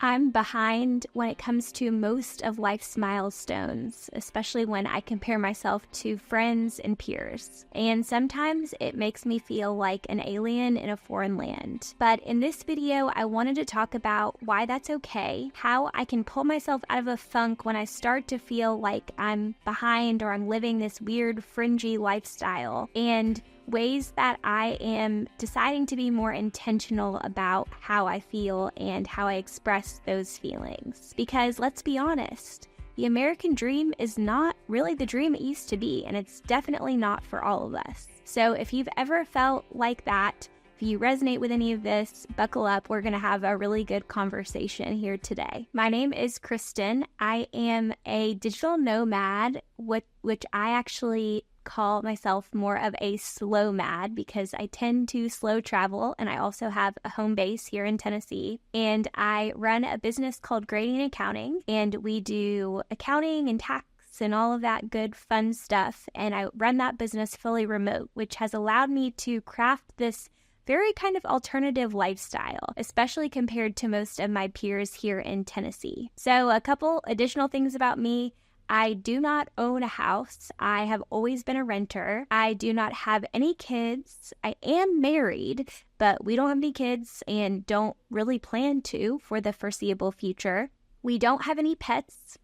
I'm behind when it comes to most of life's milestones, especially when I compare myself to friends and peers. And sometimes it makes me feel like an alien in a foreign land. But in this video, I wanted to talk about why that's okay, how I can pull myself out of a funk when I start to feel like I'm behind or I'm living this weird, fringy lifestyle, and ways that I am deciding to be more intentional about how I feel and how I express those feelings. Because let's be honest, the American dream is not really the dream it used to be, and it's definitely not for all of us. So if you've ever felt like that, if you resonate with any of this, buckle up. We're going to have a really good conversation here today. My name is Kristen. I am a digital nomad, which I actually call myself more of a slow mad because I tend to slow travel, and I also have a home base here in Tennessee. And I run a business called Grading and Accounting, and we do accounting and tax and all of that good fun stuff. And I run that business fully remote, which has allowed me to craft this very kind of alternative lifestyle, especially compared to most of my peers here in Tennessee. So a couple additional things about me. I do not own a house. I have always been a renter. I do not have any kids. I am married, but we don't have any kids and don't really plan to for the foreseeable future. We don't have any pets.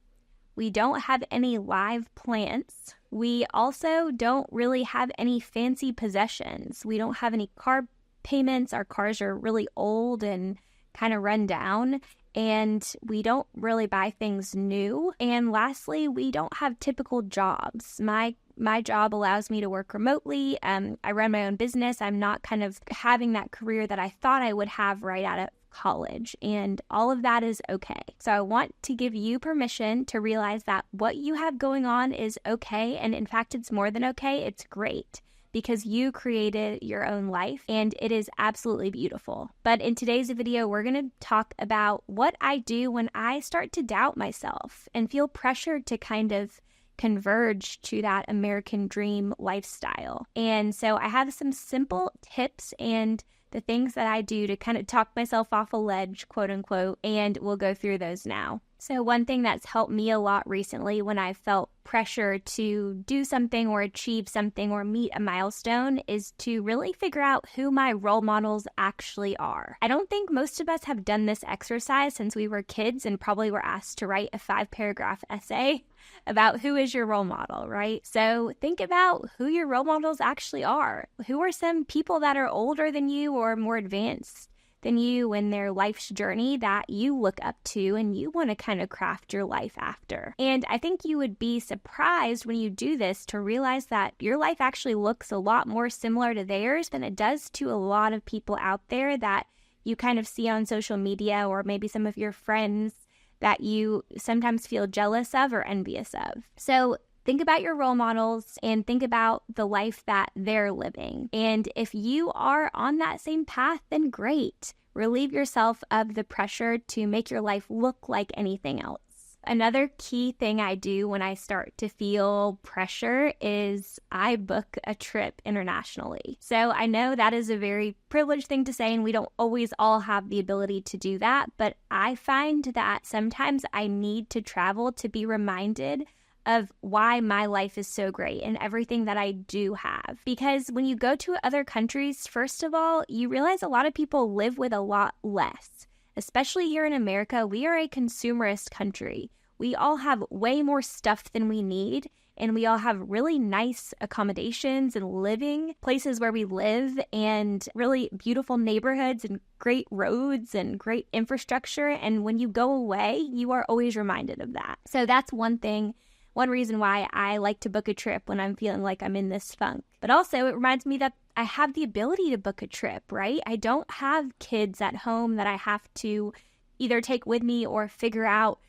We don't have any live plants. We also don't really have any fancy possessions. We don't have any car payments. Our cars are really old and kind of run down. And we don't really buy things new. And lastly, we don't have typical jobs. My job allows me to work remotely. I run my own business. I'm not kind of having that career that I thought I would have right out of college. And all of that is okay. So I want to give you permission to realize that what you have going on is okay. And in fact, it's more than okay. It's great, because you created your own life, and it is absolutely beautiful. But in today's video, we're going to talk about what I do when I start to doubt myself and feel pressured to kind of converge to that American dream lifestyle. And so I have some simple tips and the things that I do to kind of talk myself off a ledge, quote unquote, and we'll go through those now. So one thing that's helped me a lot recently when I felt pressure to do something or achieve something or meet a milestone is to really figure out who my role models actually are. I don't think most of us have done this exercise since we were kids and probably were asked to write a 5-paragraph essay about who is your role model, right? So think about who your role models actually are. Who are some people that are older than you or more advanced than you in their life's journey that you look up to and you want to kind of craft your life after? And I think you would be surprised when you do this to realize that your life actually looks a lot more similar to theirs than it does to a lot of people out there that you kind of see on social media, or maybe some of your friends that you sometimes feel jealous of or envious of. So think about your role models and think about the life that they're living. And if you are on that same path, then great. Relieve yourself of the pressure to make your life look like anything else. Another key thing I do when I start to feel pressure is I book a trip internationally. So I know that is a very privileged thing to say, and we don't always all have the ability to do that, but I find that sometimes I need to travel to be reminded of why my life is so great and everything that I do have. Because when you go to other countries, first of all, you realize a lot of people live with a lot less. Especially here in America, we are a consumerist country. We all have way more stuff than we need, and we all have really nice accommodations and living places where we live, and really beautiful neighborhoods and great roads and great infrastructure. And when you go away, you are always reminded of that. So that's one thing. One reason why I like to book a trip when I'm feeling like I'm in this funk. But also it reminds me that I have the ability to book a trip, right? I don't have kids at home that I have to either take with me or figure out,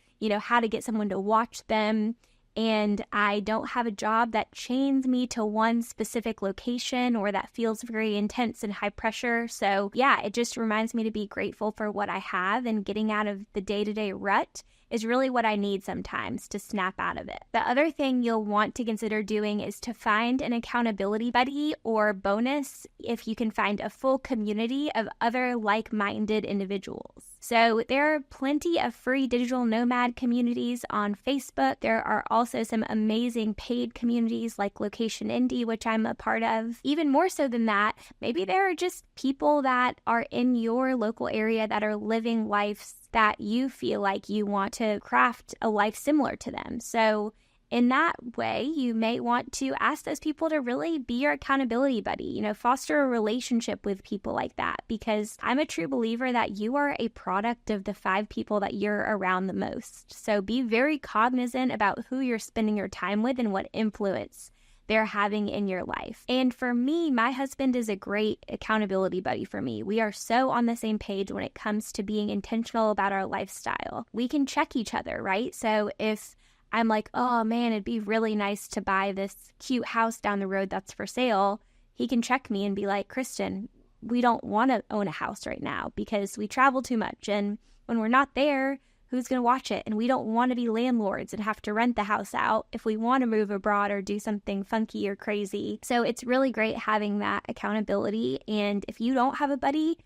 how to get someone to watch them. And I don't have a job that chains me to one specific location or that feels very intense and high pressure. So yeah, it just reminds me to be grateful for what I have, and getting out of the day-to-day rut is really what I need sometimes to snap out of it. The other thing you'll want to consider doing is to find an accountability buddy, or bonus if you can find a full community of other like-minded individuals. So there are plenty of free digital nomad communities on Facebook. There are also some amazing paid communities like Location Indie, which I'm a part of. Even more so than that, maybe there are just people that are in your local area that are living lives that you feel like you want to craft a life similar to them. So in that way, you may want to ask those people to really be your accountability buddy, foster a relationship with people like that, because I'm a true believer that you are a product of the 5 people that you're around the most. So be very cognizant about who you're spending your time with and what influence they're having in your life. And for me, my husband is a great accountability buddy for me. We are so on the same page when it comes to being intentional about our lifestyle. We can check each other, right? So if I'm like, oh man, it'd be really nice to buy this cute house down the road that's for sale, he can check me and be like, Kristen, we don't want to own a house right now because we travel too much. And when we're not there, who's going to watch it? And we don't want to be landlords and have to rent the house out if we want to move abroad or do something funky or crazy. So it's really great having that accountability. And if you don't have a buddy,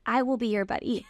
I will be your buddy.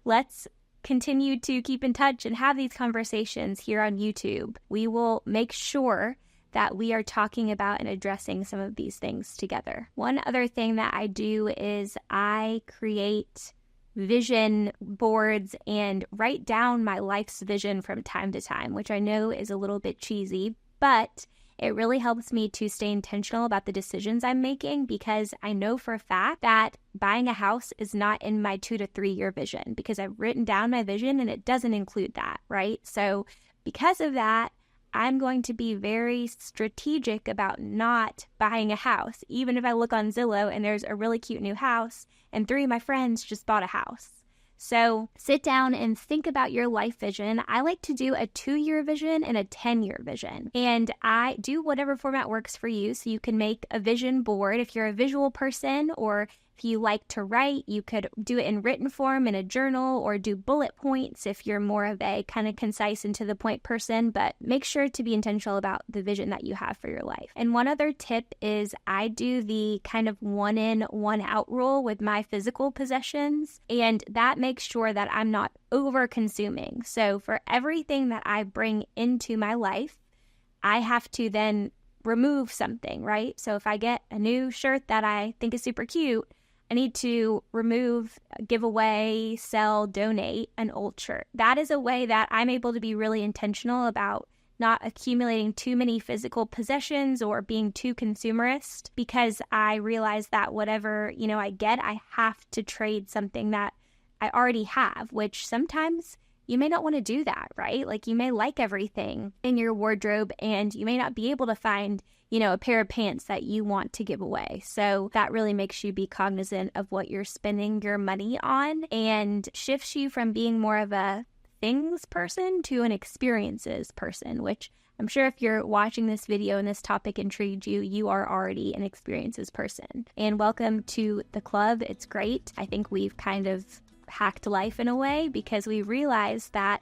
Let's continue to keep in touch and have these conversations here on YouTube. We will make sure that we are talking about and addressing some of these things together. One other thing that I do is I create vision boards and write down my life's vision from time to time, which I know is a little bit cheesy, but it really helps me to stay intentional about the decisions I'm making, because I know for a fact that buying a house is not in my 2 to 3 year vision, because I've written down my vision and it doesn't include that, right? So because of that, I'm going to be very strategic about not buying a house, even if I look on Zillow and there's a really cute new house and 3 of my friends just bought a house. So sit down and think about your life vision. I like to do a 2-year vision and a 10-year vision. And I do whatever format works for you. So you can make a vision board if you're a visual person, or if you like to write, you could do it in written form in a journal, or do bullet points if you're more of a kind of concise and to the point person. But make sure to be intentional about the vision that you have for your life. And one other tip is I do the kind of 1 in, 1 out rule with my physical possessions. And that makes sure that I'm not over consuming. So for everything that I bring into my life, I have to then remove something, right? So if I get a new shirt that I think is super cute, I need to remove, give away, sell, donate an old shirt. That is a way that I'm able to be really intentional about not accumulating too many physical possessions or being too consumerist, because I realize that whatever, I get, I have to trade something that I already have, which sometimes you may not want to do that, right? Like you may like everything in your wardrobe and you may not be able to find a pair of pants that you want to give away. So that really makes you be cognizant of what you're spending your money on and shifts you from being more of a things person to an experiences person, which I'm sure if you're watching this video and this topic intrigued you, you are already an experiences person. And welcome to the club. It's great. I think we've kind of hacked life in a way because we realized that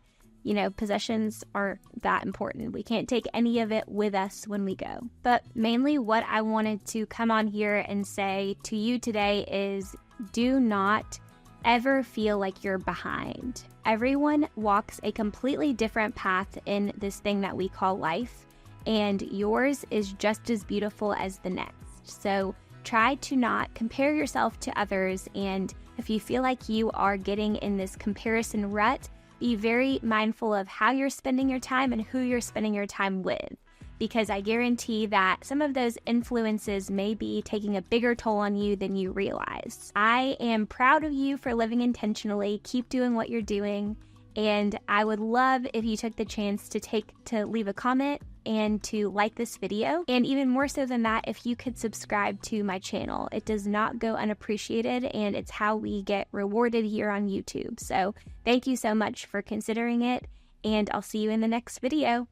possessions are that important. We can't take any of it with us when we go. But mainly what I wanted to come on here and say to you today is do not ever feel like you're behind. Everyone walks a completely different path in this thing that we call life, and yours is just as beautiful as the next. So try to not compare yourself to others, and if you feel like you are getting in this comparison rut, be very mindful of how you're spending your time and who you're spending your time with, because I guarantee that some of those influences may be taking a bigger toll on you than you realize. I am proud of you for living intentionally. Keep doing what you're doing, and I would love if you took the chance to leave a comment and to like this video. And even more so than that, if you could subscribe to my channel. It does not go unappreciated, and it's how we get rewarded here on YouTube. So thank you so much for considering it, and I'll see you in the next video.